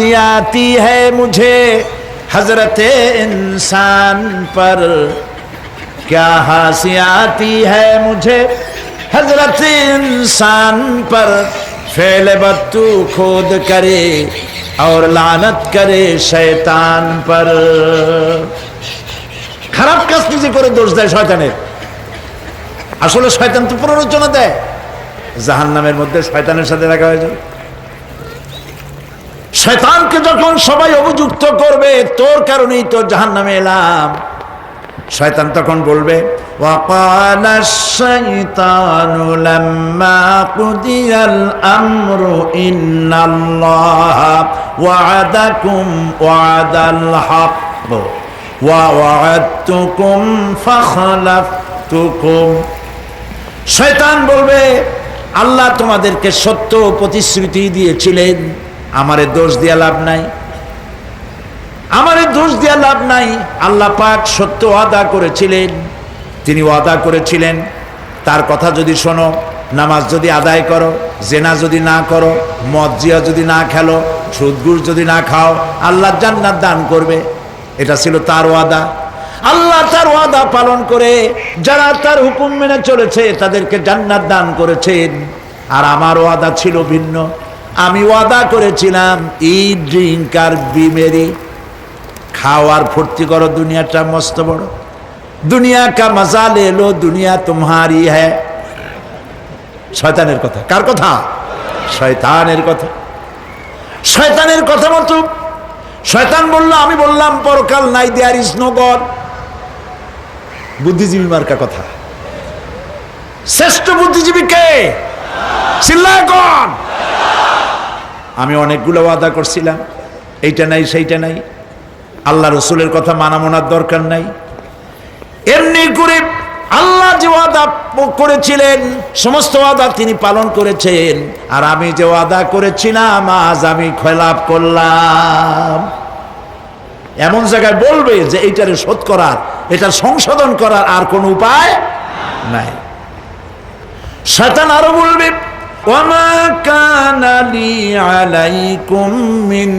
हंसी आती है मुझे हजरते इंसान पर, क्या हंसी आती है मुझे हजरते इंसान पर, फेले बत्तू खोद करे और लानत करे शैतान पर। খারাপ কাজ নিজে করে দোষ দেয় শয়তানের। আসলে শয়তান তো প্ররোচনা দেয়, জাহান্নামের মধ্যে শয়তানের সাথে দেখা হয়ে যাবে। শয়তানকে যখন সবাই অভিযুক্ত করবে তোর কারণেই তো জাহান্নামে এলাম, শয়তান তখন বলবে ওয়াকালা শাইতানু লাম্মা কুদিয়াল আমরু ইন্নাল্লাহা ওয়া'আদাকুম ওয়া'দাল হক ওয়া ওয়া'আদতুকুম ফাখলাফতুকুম। শয়তান বলবে আল্লাহ তোমাদেরকে সত্য প্রতিশ্রুতি দিয়েছিলেন, আমারে দোষ দিয়া লাভ নাই, আমারে দোষ দিয়া লাভ নাই। আল্লাহ পাক সত্য ওয়াদা করেছিলেন, তিনি ওয়াদা করেছিলেন তার কথা যদি শোনো, নামাজ যদি আদায় করো, জেনা যদি না করো, মদ জিয়া যদি না খেলো, সুদ ঘুষ যদি না খাও, আল্লাহ জান্নাত দান করবে। এটা ছিল তার ওয়াদা। আল্লাহ তার ওয়াদা পালন করে যারা তার হুকুম মেনে চলেছে তাদেরকে জান্নাত দান করেছেন। আর আমার ওয়াদা ছিল ভিন্ন। আমি ওয়াদা করেছিলাম ইট ড্রিঙ্ক আর বি মেরি, খাও আর ফুর্তি করো, দুনিয়াটা মস্ত বড়, দুনিয়া কা মজা লে লো, দুনিয়া তোমারি হ্যায়। শয়তানের কথা। কার কথা? শয়তানের কথা। শয়তানের কথা মতো শয়তান বলল, আমি বললাম পরকাল নাই, দেয়ার ইজ নো গড। বুদ্ধিজীবী মার্কা কথা। শ্রেষ্ঠ বুদ্ধিজীবী কে? চিল্লায় কোন? আমি অনেকগুলো ওয়াদা করছিলাম, এইটা নাই সেইটা নাই, আল্লাহ রসুলের কথা মানা মোনার দরকার নাই। এমনি করে আল্লাহ যে ওয়াদা করেছিলেন সমস্ত ওয়াদা তিনি পালন করেছেন, আর আমি যে ওয়াদা করেছিলাম আজ আমি খেলাপ করলাম। এমন জায়গায় বলবে যে এইটারে শোধ করার, এটা সংশোধন করার আর কোন উপায় নাই। শয়তান আরো বলবে ওয়ামা কানা লি আলাইকুম মিন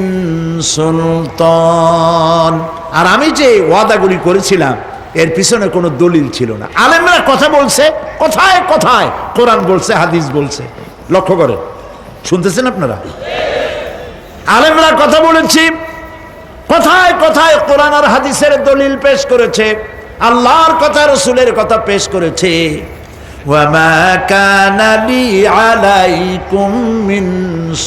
সুলতান, আর আমি যে ওয়াদাগুলি করেছিলাম এর পিছনে কোনো দলিল ছিল না। আলেমরা কথা বলছে, কথায় কথায় কোরআন বলছে, হাদিস বলছে। লক্ষ্য করেন, শুনতেছেন আপনারা? আলেমরা কথা বলেছি, কথায় কথায় কোরআন আর হাদিসের দলিল পেশ করেছে, আল্লাহর কথা রসুলের কথা পেশ করেছে। ওয়ামা কানা লি আলাইকুম মিন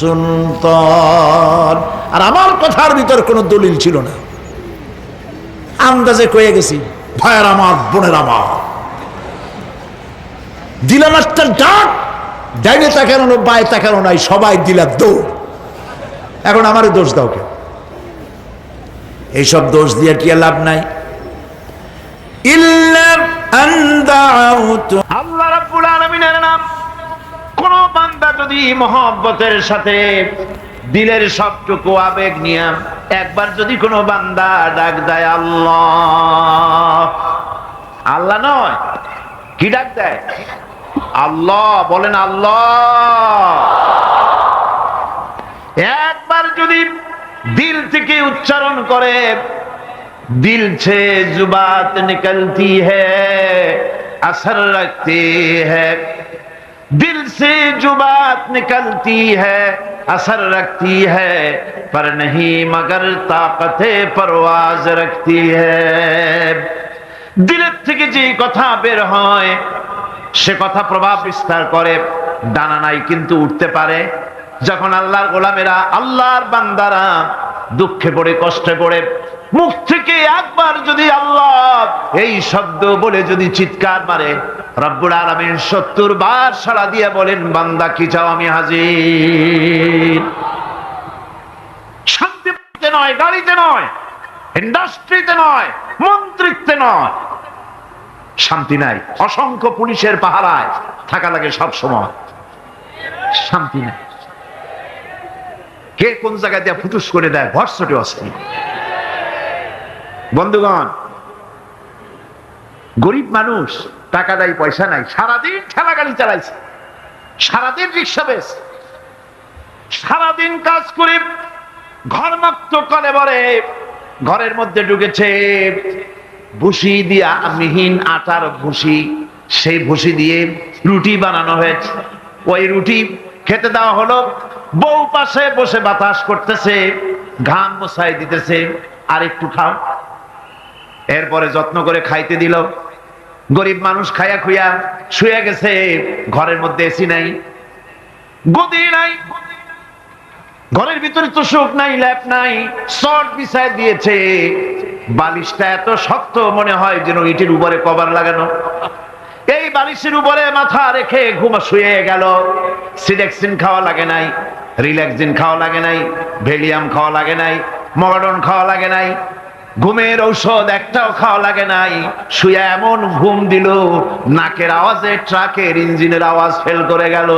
সুলতান, আর আমার কথার ভিতর কোনো দলিল ছিল না। আন্দাজে কয়ে গেছি, ভাইয়ের আমার, বোনের আমার, দিলাম একটা ডাক, ডাইনে তাকানো বায়ে তাকানো নাই, সবাই দিলা দৌড়। এখন আমারে দোষ দাও কেন? এইসব দোষ দিয়ে কি লাভ নাই। আল্লাহ রাব্বুল আলামিনের নাম কোন বান্দা যদি মহব্বতের সাথে দিলের সবটুকু আবেগ নিয়ে একবার যদি কোনো বান্দা ডাক দেয় আল্লাহ, আল্লাহ নয়, কি ডাক দেয়? আল্লাহ। বলেন আল্লাহ। একবার যদি দিল থেকে উচ্চারণ করে, दिल से जुबात निकलती है असर रखती है, दिल से जुबात निकलती है असर रखती है, पर नहीं मगर ताकते परवाज रखती है। दिलेर থেকে যে কথা বের হয় সে কথা প্রভাব বিস্তার করে, ডানা নাই কিন্তু উঠতে পারে। যখন আল্লাহর গোলামেরা, আল্লাহর বান্দারা দুঃখে পড়ে, কষ্টে পড়ে, মুখ থেকে একবার যদি আল্লাহ এই শব্দ বলে যদি চিৎকার মারে, রব্বুল আলামিন 70 বার সাড়া দিয়ে বলেন বান্দা কি চাও আমি হাজির। শান্তিতে নয়, গাড়িতে নয়, ইন্ডাস্ট্রিতে নয়, মন্ত্রিত্বে নয়, শান্তি নাই। অসংখ্য পুলিশের পাহারায় থাকা লাগে সব সময়, শান্তি নাই। কে কোন জায়গায় দিয়ে ফুটুস করে দেয়, ভরসটে অস্থির। বন্ধুগণ, গরিব মানুষ, টাকা দেয়, পয়সা নাই, সারাদিন ঠেলা গাড়ি চালাইছে, সারাদিন রিক্সা বেশ, সারাদিন কাজ করে ঘরমুক্ত করে বলে ঘরের মধ্যে ঢুকেছে ভুসি দিয়া, মিহিন আটার ভুসি, সেই ভুসি দিয়ে রুটি বানানো হয়েছে। ওই রুটি খেতে দেওয়া হলো। বউ পাশে বসে বাতাস করতেছে, ঘাম মোছাই দিতেছে, আর একটু খাও। এরপরে যত্ন করে খাইতে দিল। গরিব মানুষ খাইয়া খুইয়া শুয়ে গেছে। ঘরের মধ্যে এসি নাই, গদি নাই, ঘরের ভিতরে তো সুখ নাই, ল্যাপ নাই, শর্ট বিছায় দিয়েছে। বালিশটা এত শক্ত মনে হয় যেন ইটের উপরে কভার লাগানো। এই বালিশের উপরে মাথা রেখে ঘুমা শুয়ে গেল। সিডেক্সিন খাওয়া লাগে নাই, রিল্যাক্সিন খাওয়া লাগে নাই, ভেলিয়াম খাওয়া লাগে নাই, মগাডন খাওয়া লাগে নাই, ঘুমের ঔষধ একটাও খাওয়া লাগে নাই। শুয়ে এমন ঘুম দিল, নাকের আওয়াজে ট্রাকের ইঞ্জিনের আওয়াজ ফেল করে গেল।